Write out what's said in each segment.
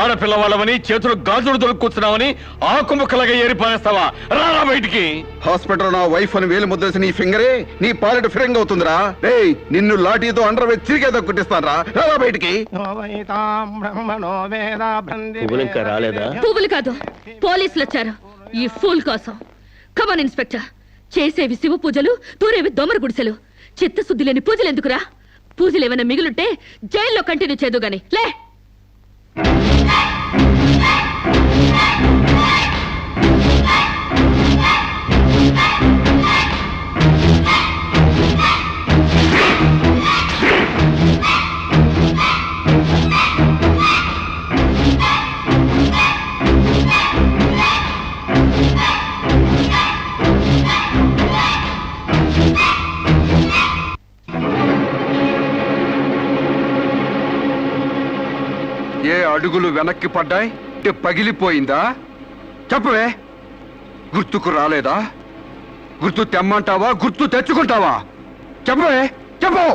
ఆడపిల్ల వాళ్ళమని చేతులు గాజులు దొరుకుతున్నామని ఆకుముక్కలుగా ఏరిపారేస్తావా? రారా బయటికి. హాస్పిటల్ నా వైఫ్ అని వేలు ముద్దేసి నీ ఫింగరే నీ పాలెట్ ఫిరంగ్ అవుతుందిరా. నిన్ను లాఠీతో అండర్ వేసి తిరిగేదో కుట్టిస్తానరా. రారా బయటికి. రాలేదా? పువ్వులు కాదు, పోలీసులు వచ్చారు ఈ ఫూల్ కోసం. Come on inspector. చేసేవి శివ పూజలు, తూరేవి దొమర గుడిసెలు. చిత్తశుద్ధి లేని పూజలు ఎందుకురా? పూజలు ఏమైనా మిగులుంటే జైల్లో కంటిన్యూ చేదు గాని లే. ఏ అడుగులు వెనక్కి పడ్డాయి? పగిలిపోయిందా? చెప్పవే. గుర్తుకు రాలేదా? గుర్తు తెమ్మంటావా, గుర్తు తెచ్చుకుంటావా? చెప్పవే, చెప్పు.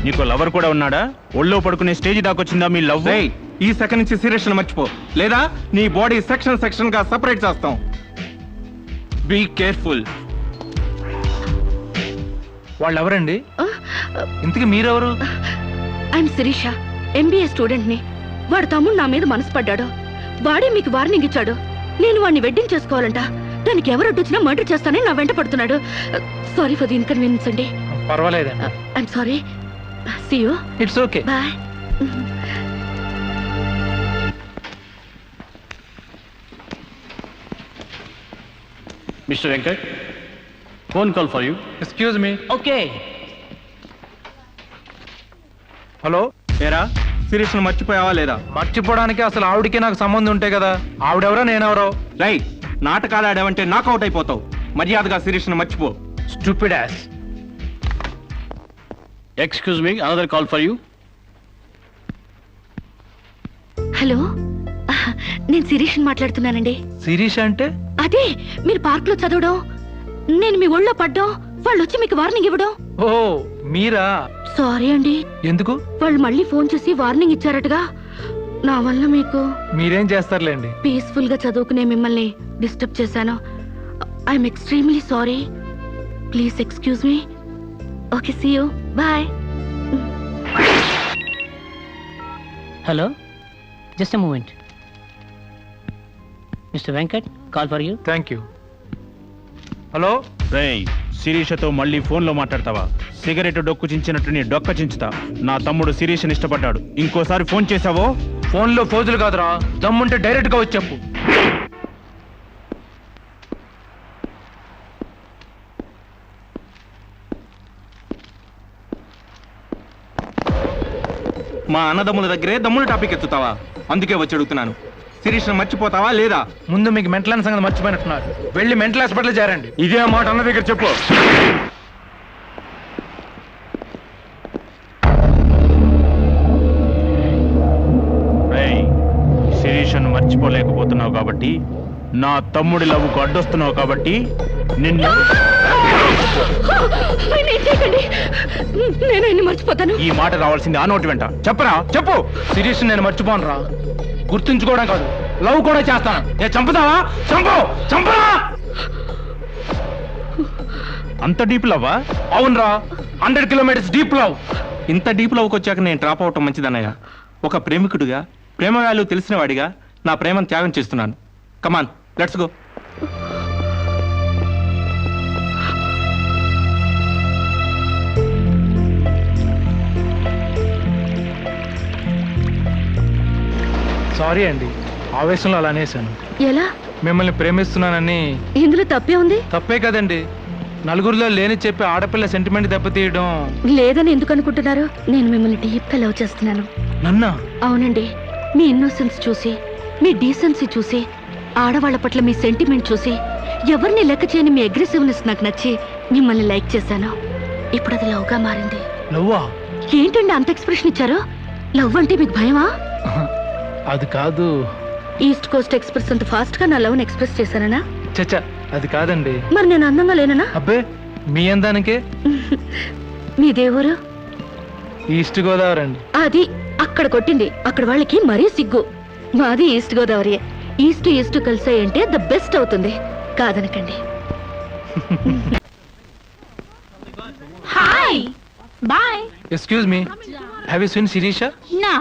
నీకు లవర్ కూడా ఉన్నాడా? ఒళ్ళో పడుకునే స్టేజ్ దాకొచ్చిందా మీ లవ్? ఈ సెకండ్ నుంచి సీరియస్ మర్చిపో, లేదా నీ బాడీ సెక్షన్ గా సెపరేట్ చేస్తాం. Be careful. వాళ్ళు ఎవరండి? ఇంతకీ మీరెవరు? ఐఎమ్ శిరీష, ఎంబీఏ స్టూడెంట్ ని. వాడు తమ్ముడు నా మీద మనసు పడ్డాడు. వాడే మీకు వార్నింగ్ ఇచ్చాడు. నేను వాడిని వెడ్డింగ్ చేసుకోవాలంట. దానికి ఎవరు అడ్డొచ్చినా మర్డర్ చేస్తానని నా వెంట పడుతున్నాడు. సారీ ఫర్ ది ఇన్కన్వీనియన్స్ అండి. పర్వాలేదండి. I'm sorry. See you. It's okay. Bye. Mister Venkat, phone call for you. Excuse me. Okay. Hello, ఏరా శిరీష్ మర్చిపోయావా లేదా? మర్చిపోవడానికి అసలు ఆవిడకి నాకు సంబంధం ఉంటే కదా. ఆవిడెవరో నేనెవరో. రైట్, నాటకాలు ఆడావంటే నాకౌట్ అయిపోతావు. మర్యాదగా శిరీష్ మర్చిపో. Stupid ass. Excuse me, another call for you. Hello, నేను శిరీష్ మాట్లాడుతున్నానండి. శిరీష్ అంటే? అదే మీరు పార్క్ లో చదవడం, నేను మీ ఒళ్ళో పడ్డం, వాళ్ళు వచ్చి మీకు వార్నింగ్ ఇవ్వడం. ఓ మీరా? సారీ అండి. ఎందుకు? వాళ్ళు మళ్ళీ ఫోన్ చేసి వార్నింగ్ ఇచ్చారటగా. నా వల్ల మీకు. మీరేం చేస్తారులేండి. పీస్ఫుల్ గా చదువుకునే మిమ్మల్ని డిస్టర్బ్ చేశాను. I'm extremely sorry. Please excuse me. Okay, see you. Bye. Hello, just a moment. Mister Venkat, call for you. Thank you. Hello. రేయ్, శిరీషతో మళ్ళీ ఫోన్ లో మాట్లాడతావా? సిగరెట్ డొక్కు చించినట్టు నీ డొక్క చించుతా. నా తమ్ముడు శిరీషని ఇష్టపడ్డాడు. ఇంకోసారి ఫోన్ చేసావో ఫోన్లో ఫోజులు కాదురా, దమ్ముంటే డైరెక్ట్ గా వచ్చి చెప్పు. మా అన్నదమ్ముల దగ్గరే దమ్ముల టాపిక్ ఎత్తుతావా? అందుకే వచ్చి అడుగుతున్నాను, శిరీష్ మర్చిపోతావా లేదా? ముందు మీకు మెంటల్ సంగతి మర్చిపోయినట్టున్నారు. వెళ్ళి మెంటల్ హాస్పిటల్ చేరండి. ఇదే మాట అన్న దగ్గర చెప్పు. శిరీషను మర్చిపోలేకపోతున్నావు కాబట్టి, నా తమ్ముడి లవ్వుకు అడ్డొస్తున్నావు కాబట్టి నిన్ను. నేను మర్చిపోతాను. ఈ మాట రావాల్సింది ఆ నోటి వెంట. చెప్పరా, చెప్పు. శిరీష్ నేను మర్చిపోను రా. గుర్తుంచుకోవడం కాదు, లవ్ కూడా చేస్తాను. చంపుతావా? చంపు, చంపరా. అంత డీప్ లవ్వా? అవునరా, 100 కిలోమీటర్స్ డీప్ లవ్. ఇంత డీప్ లవ్కి వచ్చాక నేను డ్రాప్ అవటం మంచిదన్నయ్య. ఒక ప్రేమికుడిగా, ప్రేమ వాల్యూ తెలిసిన వాడిగా నా ప్రేమను త్యాగం చేస్తున్నాను. కమాన్, లెట్స్ గో. సారీ అండి, ఆవేశంలో అలా అనేసాను. ఎలా? మిమ్మల్ని ప్రేమిస్తున్నానని. ఇందులో తప్పే ఉంది? తప్పే కదండి, నలుగురిలో లేని చెప్పి ఆడపిల్ల సెంటిమెంట్ దెబ్బతీయడం. లేదని ఎందుకు అనుకుంటున్నారు? నేను మిమ్మల్ని డీప్ గా లవ్ చేస్తున్నాను. నన్నా? అవునండి. మీ ఇన్నోసెన్స్ చూసి, మీ డీసెన్సీ చూసి, ఆడవాళ్ల పట్ల మీ సెంటిమెంట్ చూసి, ఎవరిని లెక్క చేయని మీ అగ్రెసివ్నెస్ నాకు నచ్చి మిమ్మల్ని లైక్ చేశాను. ఇప్పుడు అది లవ్ గా మారింది. లవ్వా? ఏంటండి అంత ఎక్స్ప్రెషన్ ఇచ్చారు? లవ్ అంటే మీకు భయమా? అది కాదు. ఈస్ట్ కోస్ట్ ఎక్స్ప్రెస్ అంత ఫాస్ట్ గా నా లవ్ ని ఎక్స్ప్రెస్ చేశానా? చచ్చా, అది కాదండి. మరి నేను అందంగా లేనా? అబ్బే, మీ అందానికే. మీ దేవురు? ఈస్ట్ గోదావరి అండి. అది అక్కడ కొట్టింది. అక్కడ వాళ్ళకి మరీ సిగ్గు. మాది ఈస్ట్ గోదావరి. ఈస్ట్ ఈస్ట్ కలిసాయంటే ద బెస్ట్ అవుతుంది. కాదనకండి. Hi. Bye. Excuse me, have you seen Sirisha? No.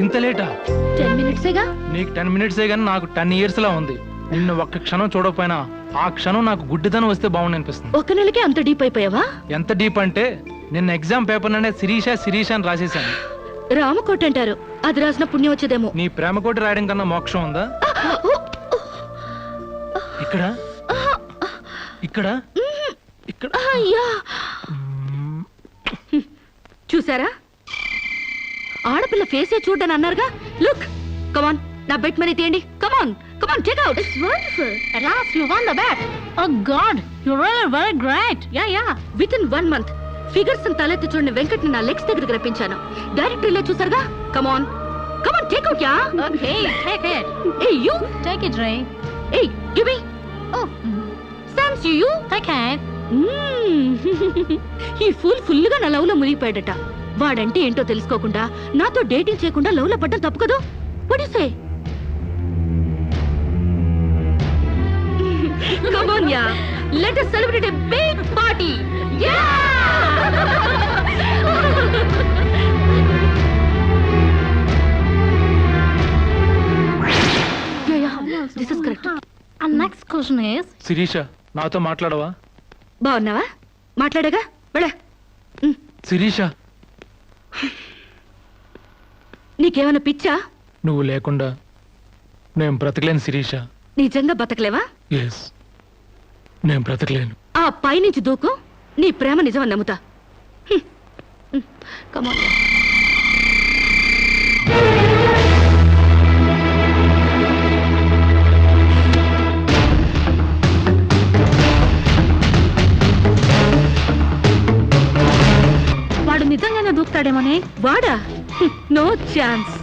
ఇంత లేటా? 10 మినిట్సేగా. నీకు 10 మినిట్సే కానీ నాకు 10 ఇయర్స్ లా ఉంది. నిన్ను ఒక్క క్షణం చూడకపోయినా ఆ క్షణం నాకు గుడ్డిదనం వస్తే బాగుంది అనిపిస్తుంది. ఒక నెలకే అంత డీప్ అయిపోయావా? ఎంత డీప్ అంటే నిన్న ఎగ్జామ్ పేపర్ ననే శిరీష శిరీష అని రాసేసాను. రామకోట అంటారు. అది రాసిన పుణ్యం వచ్చేదేమో. నీ ప్రేమ కోటి రాయడం కన్నా మోక్షం ఉందా? ఇక్కడ ఇక్కడ ఇక్కడ. అయ్యా, చూసారా? ఆడపిల్ల ఫేసే చూడని అన్నారుగా. లుక్, కమాన్, నా బెట్ మనీ తీయండి. Come on come on, check out. It's wonderful. At last you won the bet. Oh God, you're really very great. Yeah. With in 1 month figures తలెత్తి చూడని వెంకట్ ని నా లెగ్స్ దగ్గరికి రప్పించాను. డైరెక్టరీలో చూసారుగా. Come on come on, take out. Yeah, Okay, take it. Hey you Take it, Ray. Hey give me. Oh, thanks you. take it. ఈ ఫుల్ గా నా లవ్ లో మునిగిపోయాడట. వాడంటే ఏంటో తెలుసుకోకుండా నాతో డేటింగ్ చేయకుండా లవ్ లో పడ్డం తప్పు కదా? What you say? Come on, yeah. Let us celebrate a big party. Yeah! Yeah. This is correct. And next question is, Shirisha, నాతో మాట్లాడవా? బాగున్నావా? మాట్లాడగా వెళ్ళ. శిరీష, నీకేమైనా పిచ్చా? నువ్వు లేకుండా నేను బ్రతకలేను శిరీష. నిజంగా బతకలేవా? ఎస్, నేను బ్రతకలేను. ఆ పైనుంచి దూకు. నీ ప్రేమ నిజమని నమ్ముతా. Come on. వాడు నిజంగానే దూకుతాడేమోనే. వాడా? No chance.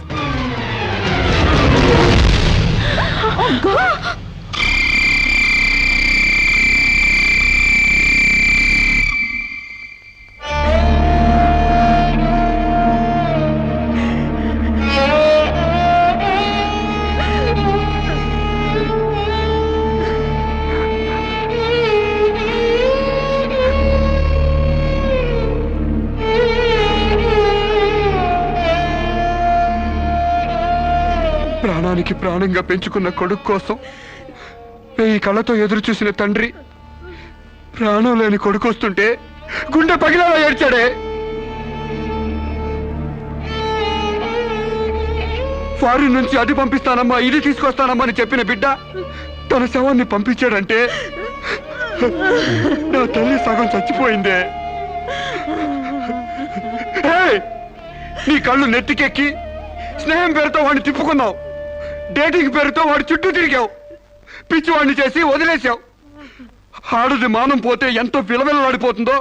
ప్రాణానికి ప్రాణంగా పెంచుకున్న కొడుకు కోసం ఈ కళ్ళతో ఎదురు చూసిన తండ్రి ప్రాణం లేని కొడుకు వస్తుంటే గుండె పగిలేలా ఏడ్చాడే. ఫారిన్ నుంచి అది పంపిస్తానమ్మా ఇది తీసుకొస్తానమ్మా అని చెప్పిన బిడ్డ తన శవాన్ని పంపించాడంటే నా తల్లి సగం చచ్చిపోయిందే. ఏయ్! నీ కళ్ళు నెత్తికెక్కి స్నేహం పేరుతో వాడిని తిప్పుకున్నావు. డేటింగ్ పేరుతో వాడి చుట్టూ తిరిగావు. పిచ్చివాడిని చేసి వదిలేశావు. ఆడది మానం పోతే ఎంతో విలవిలలాడిపోతుందో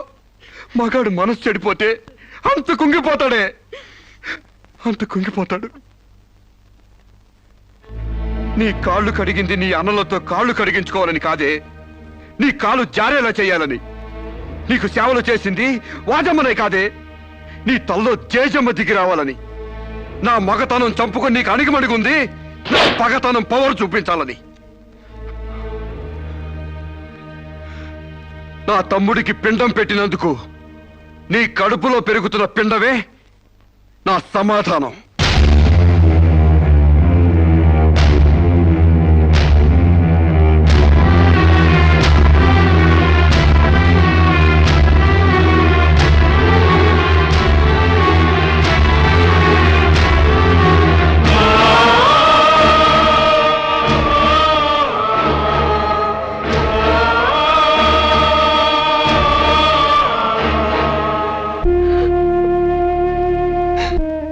మగాడు మనసు చెడిపోతే అంత కుంగిపోతాడే. అంత కుంగిపోతాడు. నీ కాళ్ళు కడిగింది నీ అన్నలతో కాళ్ళు కడిగించుకోవాలని కాదే, నీ కాళ్ళు జారేలా చేయాలని. నీకు సేవలు చేసింది వాజమ్మనే కాదే, నీ తల్లో జేజమ్మ దిగి రావాలని. నా మగతనం చంపుకొని నీకు అణిగిమణిగుంది నా పగతనం పవర్ చూపించాలని. నా తమ్ముడికి పిండం పెట్టినందుకు నీ కడుపులో పెరుగుతున్న పిండమే నా సమాధానం.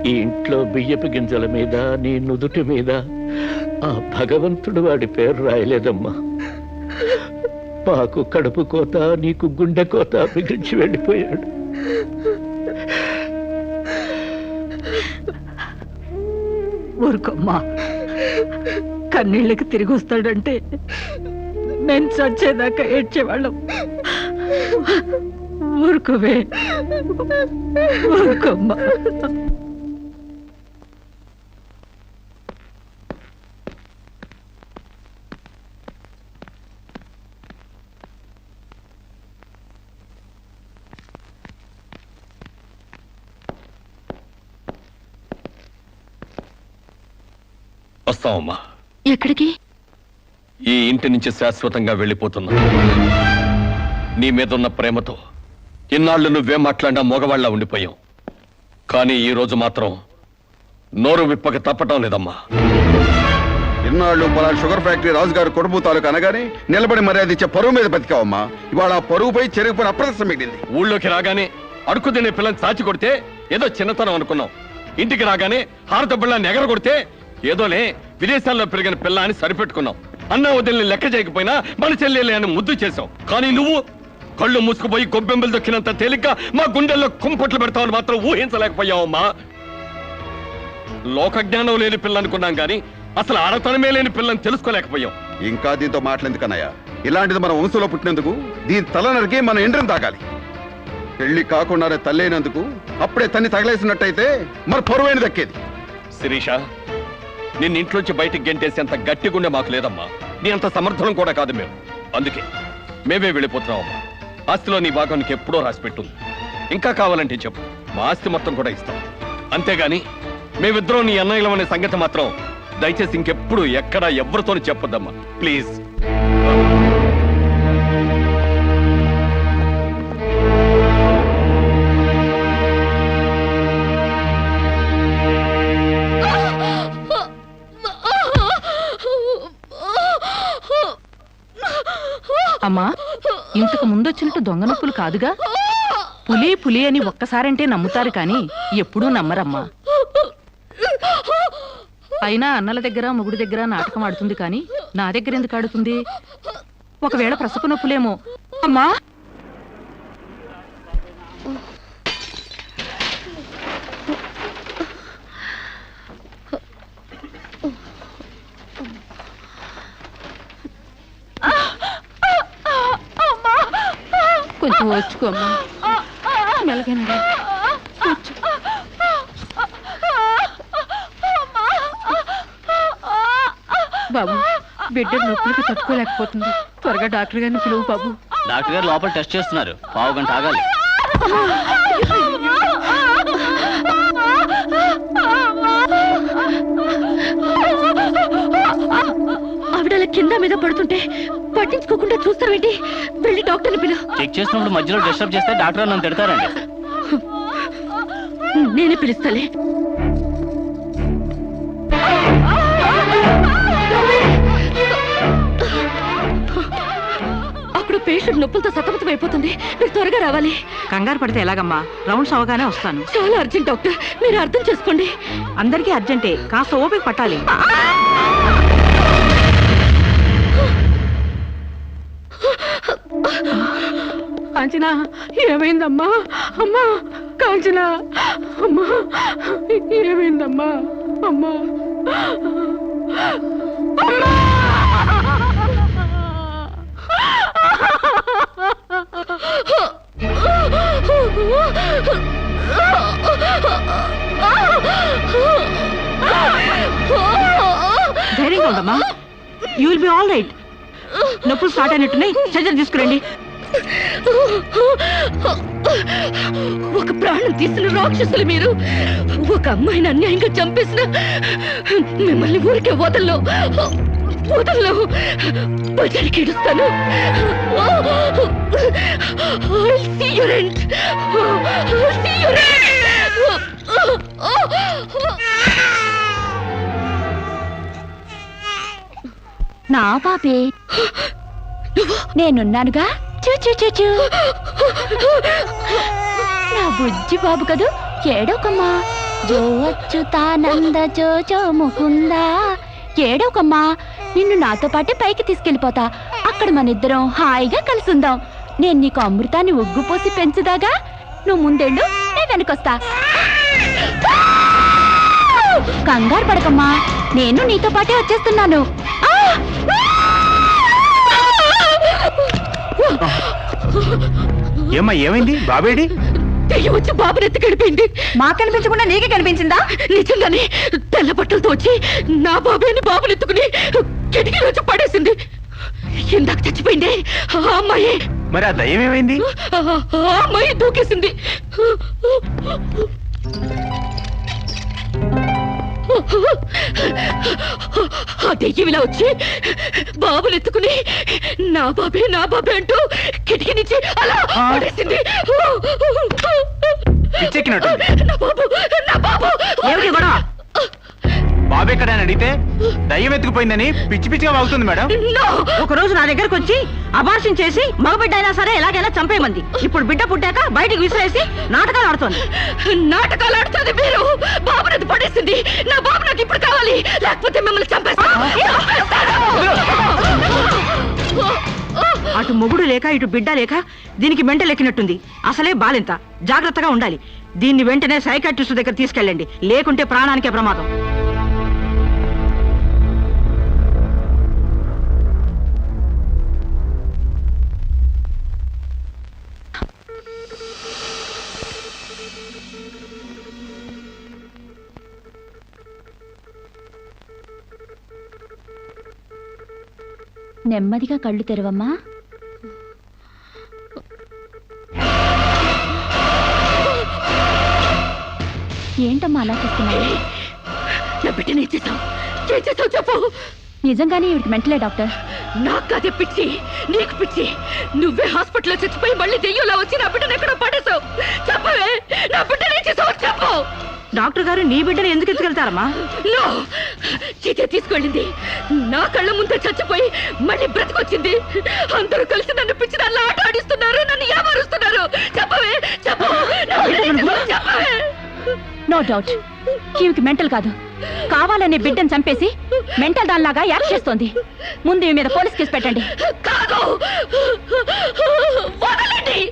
ఈ ఇంట్లో బియ్యపు గింజల మీద నీ నుదుటి మీద ఆ భగవంతుడు వాడి పేరు రాయలేదమ్మా. మాకు కడుపు కోత, నీకు గుండె కోత మిగిల్చి వెళ్ళిపోయాడు. ఊరుకోమ్మా, కన్నీళ్ళకి తిరిగి వస్తాడంటే నేను చచ్చేదాకా ఏడ్చేవాళ్ళం. ఊరుకోవే, ఊరుకోమ్మా. వస్తావమ్మా. ఎక్కడికి? ఈ ఇంటి నుంచి శాశ్వతంగా వెళ్ళిపోతున్నా. నీ మీదున్న ప్రేమతో ఇన్నాళ్ళు నువ్వే మాట్లాడినా మగవాళ్ళ ఉండిపోయావు. కానీ ఈ రోజు మాత్రం నోరు విప్పక తప్పటం లేదమ్మా. ఇన్నాళ్ళు పలానా షుగర్ ఫ్యాక్టరీ రాజుగారు కొడుపు తాలూకు అనగానే నిలబడి మర్యాద ఇచ్చే పరువు మీద బతికావమ్మా. ఇవాళ ఆ పరుగుపై చెరుగుపై అప్రదర్శనం మిగిలింది. ఊళ్ళోకి రాగానే అడుకు తినే పిల్లని చాచి కొడితే ఏదో చిన్నతనం అనుకున్నాం. ఇంటికి రాగానే హారత బిళ్ళని ఎగర కొడితే ఏదోలే విదేశాల్లో పెరిగిన పిల్ల అని సరిపెట్టుకున్నాం. అన్న వదిలిని లెక్క చేయకపోయినా మన చెల్లెలే అని ముద్దు చేశావు. కానీ నువ్వు కళ్ళు మూసుకుపోయి గొబ్బెంబులు దొక్కినంత తేలిక మా గుండెల్లో కుంపట్లు పెడతావని మాత్రం ఊహించలేకపోయావమ్మా. లోకజ్ఞానం లేని పిల్ల అనుకున్నాం కానీ అసలు ఆడతనమే లేని పిల్లని తెలుసుకోలేకపోయాం. ఇంకా దీంతో మాట్లాడేందుకన్నయ్య, ఇలాంటిది మన వంశంలో పుట్టినందుకు దీని తల నరికి మన ఎండ్రం తాగాలి. పెళ్లి కాకుండానే తల్లైనందుకు అప్పుడే తన్ని తగలేసినట్టయితే మరి పరువైన దక్కేది. శిరీష, నిన్ను ఇంట్లోంచి బయటికి గెంటేసేంత గట్టి గుండె మాకు లేదమ్మా. నీ అంత సమర్థనం కూడా కాదు మేము. అందుకే మేమే వెళ్ళిపోతున్నామమ్మా. ఆస్తిలో నీ భాగం నీకు ఎప్పుడో రాసిపెట్టుంది. ఇంకా కావాలంటే చెప్పు, మా ఆస్తి మొత్తం కూడా ఇస్తాం. అంతేగాని మేమిద్దరం నీ అన్నయ్యలం అనే సంగతి మాత్రం దయచేసి ఇంకెప్పుడు ఎక్కడ ఎవరితోనూ చెప్పొద్దమ్మా, ప్లీజ్. అమ్మా, ఇంతకు ముందొచ్చినట్టు దొంగ నొప్పులు కాదుగా? పులి పులి అని ఒక్కసారంటే నమ్ముతారు కానీ ఎప్పుడూ నమ్మరమ్మా. అయినా అన్నల దగ్గర మొగుడి దగ్గర నాటకం ఆడుతుంది కానీ నా దగ్గర ఎందుకు ఆడుతుంది? ఒకవేళ ప్రసవ నొప్పులేమో. అమ్మా, కొంచెం వచ్చుకోమ్మా, మెలగనరా. బాబు, బిడ్డ నొప్పులకి తట్టుకోలేకపోతుంది. త్వరగా డాక్టర్ గారిని పిలువు బాబు. డాక్టర్ గారు లోపల టెస్ట్ చేస్తున్నారు. పావు గంట ఆగాలి. ఆవిడ కింద మీద పడుతుంటే పట్టించుకోకుండా చూస్తావేంటి? వెళ్ళి డాక్టర్ని పిలు. చెక్ చేసినప్పుడు మధ్యలో డిస్టర్బ్ చేస్తే డాక్టర్ నన్ను తిడతారండి. నేనే పిలుస్తాలే. అక్కడ పేషెంట్ నొప్పులతో సతమతం అయిపోతుంది. మీరు త్వరగా రావాలి. కంగారు పడితే ఎలాగమ్మా? రౌండ్స్ అవగానే వస్తాను. చాలా అర్జెంట్ డాక్టర్, మీరు అర్థం చేసుకోండి. అందరికీ అర్జెంటే, కాస్త ఓపిక పట్టాలి. అంచనా, ఏమైందమ్మా? అమ్మా, కాంచన అమ్మా ఏమైందమ్మా అమ్మా ధైర్యంగా ఉండమ్మా you will be all right నొప్పులు స్టార్ట్ అయినట్టున్నాయి సర్జరీ తీసుకురండి ఒక ప్రాణం తీసిన రాక్షసులు మీరు ఒక అమ్మాయిని అన్యాయంగా చంపేసిన మిమ్మల్ని ఊరికే వదల్లో బజారికి ఇడుస్తాను. I'll see your end. I'll see your end. నా పాపే నేనున్నానుగా చూ చూ చూ చూ నా బుజ్జి బాబు కదూ ఏడోకమ్మా జో అచ్యుతానంద జో జో ముకుందా ఏడోకమ్మా నిన్ను నాతో పాటే పైకి తీసుకెళ్ళిపోతా అక్కడ మనిద్దరం హాయిగా కలుసుందాం నేను నీకు అమృతాన్ని ఉగ్గుపోసి పెంచుదాగా నువ్వు ముందెళ్ళు నేను వెనకొస్తా కంగారు పడకమ్మా నేను నీతో పాటే వచ్చేస్తున్నాను ఏమ్మా ఏమైంది బాబేడి? దెయ్యం వచ్చి బాబుని ఎత్తి గడిపోయింది. మాకు కనిపించకుండా నీకే కనిపించిందా? నిజంగానే తెల్ల బట్టలతో వచ్చి నా బాబేని బాబుని ఎత్తుకుని కిటికీలో వచ్చి పడేసింది. ఇందాక చచ్చిపోయింది ఆ అమ్మాయి. మరి ఆ దయ్యం ఏమైంది? ఆ అమ్మాయి దూకేసింది. ఆ దెయ్యం ఇలా వచ్చి బాబుని ఎత్తుకుని నా బాబే అంటూ కిటికీ నుంచి అలా పడేసింది. పిచ్చెక్కినట్టుంది. నా బాబు ఏమిటి గొడవ? బాబు ఎక్కడని అడిగితే దయ్యం ఎత్తుకుపోయిందని పిచ్చి పిచ్చిగా వాగుతుంది మేడం. No! ఒక రోజు నా దగ్గరకు వచ్చి అబార్షన్ చేసి మగబిడ్డ అయినా సరే ఎలాగైనా చంపేయమంది. ఇప్పుడు బిడ్డ పుట్టాక బయటికి విసిరేసి నాటకాలు ఆడుతోంది. నాటకాలు ఆడుతుంది మీరు. బాబునది పడేసింది. నా బాబు నాకు ఇప్పుడు కావాలి, లేకపోతే మిమ్మల్ని చంపేస్తాను. అటు మొగుడు లేక ఇటు బిడ్డ లేక దీనికి మెంటల్ ఎక్కినట్టుంది. అసలే బాలింత, జాగ్రత్తగా ఉండాలి. దీన్ని వెంటనే సైకాట్రిస్ట్ దగ్గర తీసుకెళ్ళండి, లేకుంటే ప్రాణానికే ప్రమాదం. నెమ్మదిగా కళ్ళు తెరవమ్మా. ఏంటమ్మా అలా చూస్తున్నావు? నా బిడ్డని ఏం చేసావు చెప్పు. నిజంగానే ఇవిడికి మెంటలే డాక్టర్. నాకు అదే పిచ్చి, నీకు పిచ్చి. నువ్వే హాస్పిటల్లో చచ్చిపోయి మళ్ళీ దెయ్యంలో వచ్చి నా బిడ్డను ఎక్కడో పడేసావు. చెప్పవే, నా బిడ్డని ఏం చేసావు చెప్పు. డాక్టర్ గారు నీ బిడ్డను ఎందుకు ఎత్తుకెళ్తారమ్మా? నో, చీతే తీసుకెళ్ళింది. నా కళ్ళ ముందే చచ్చిపోయి మళ్ళీ బ్రతికొచ్చింది. అందరూ కలిసి నన్ను పిచ్చి దానిలో ఆట ఆడిస్తున్నారు, నన్ను ఏమారుస్తున్నారు. చెప్పవే, చెప్పు. నా బిడ్డని ఏం చేసావు చెప్పవే. నో డౌట్, ఈవికి మెంటల్ కాదు, కావాలనే బిడ్డను చంపేసి మెంటల్ దానిలాగా యాక్ట్ చేస్తోంది. ముందు ఈ మీద పోలీస్ కేసు పెట్టండి. కాదు, వదలండి.